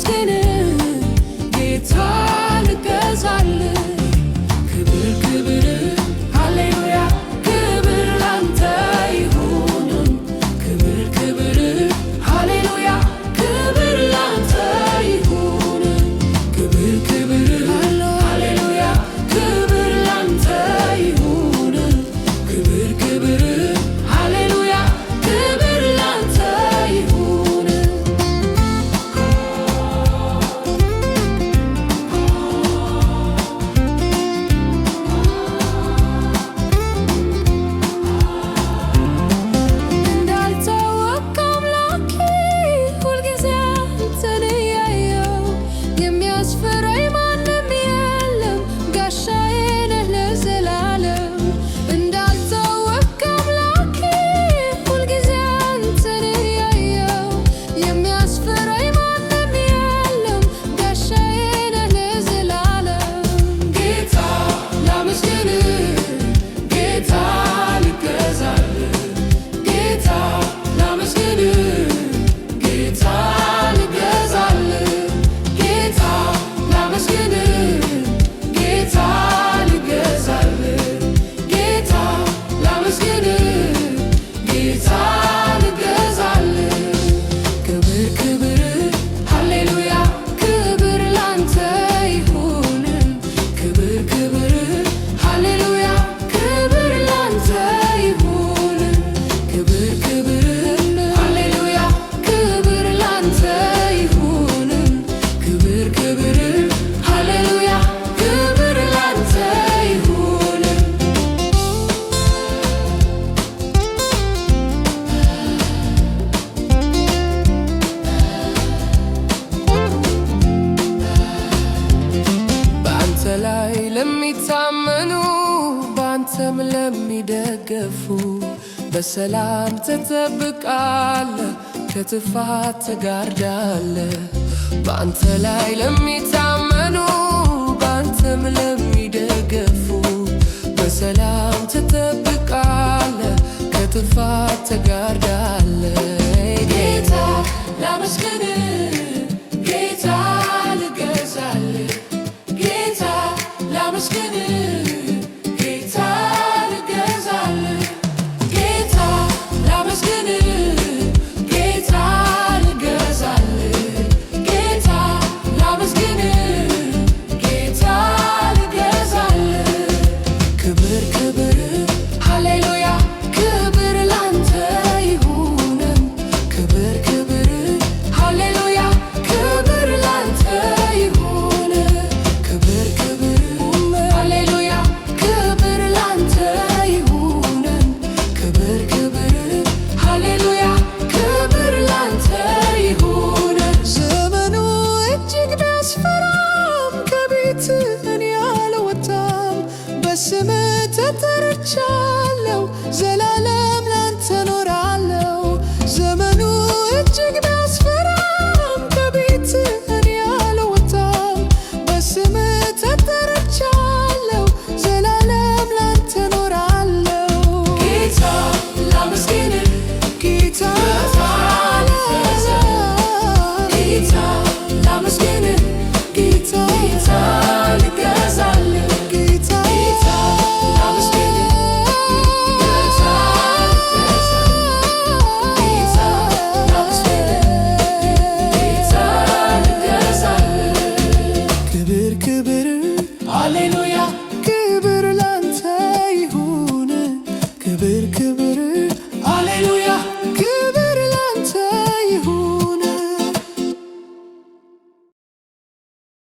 ላመስግን ጌታ ልገዛል ክብር ክብር ሃሌሉያ ክብር ላንተ ይሁን ክብር ክብር ሃሌሉያ ክብር ላንተ ይሁን ክብር ክብር ሃሌሉያ ክብር ላንተ ይሁን ክብር ክብር ሃሌሉያ ክብር ላንተ ይሁን እንዳልታወቅ አምላኬ ሁልጊዜ አንተን እያየሁ የሚያስፈራኝ ማንም የለም ጋሻዬ ነህ ለዘላለም እንዳልታወቅ አምላኬ ሁልጊዜ አንተን እያየሁ የሚያስፈራኝ ማንም የለም ጋሻዬ ነህ ለዘላለም ጌታ ላመስግን ጌታ ልገዛል ጌታ ላመስግን ጌታ ልገዛል ጌታ ላመስግን ጌታ ልገዛል ጌታ ላመስግን ጌታ ልገዛል ክብር ክብር ሃሌሉያ ክብር ላንተ ይሁን ክብር ክብር ሃሌሉያ ክብር ላንተ ይሁን ክብር ክብር ሃሌሉያ ክብር ላንተ ይሁን ክብር ክብር ሃሌሉያ ክብር ላንተ ይሁን በአንተ ላይ ለሚታመኑ በአንተም ለሚደገፉ በሰላም ትጠብቃለህ ከጥፋት ትጋርዳለህ በአንተ ላይ ለሚታመኑ በአንተም ለሚደገፉ በሰላም ትጠብቃለህ ከጥፋት ትጋርዳለህ ጌታ ላመስግን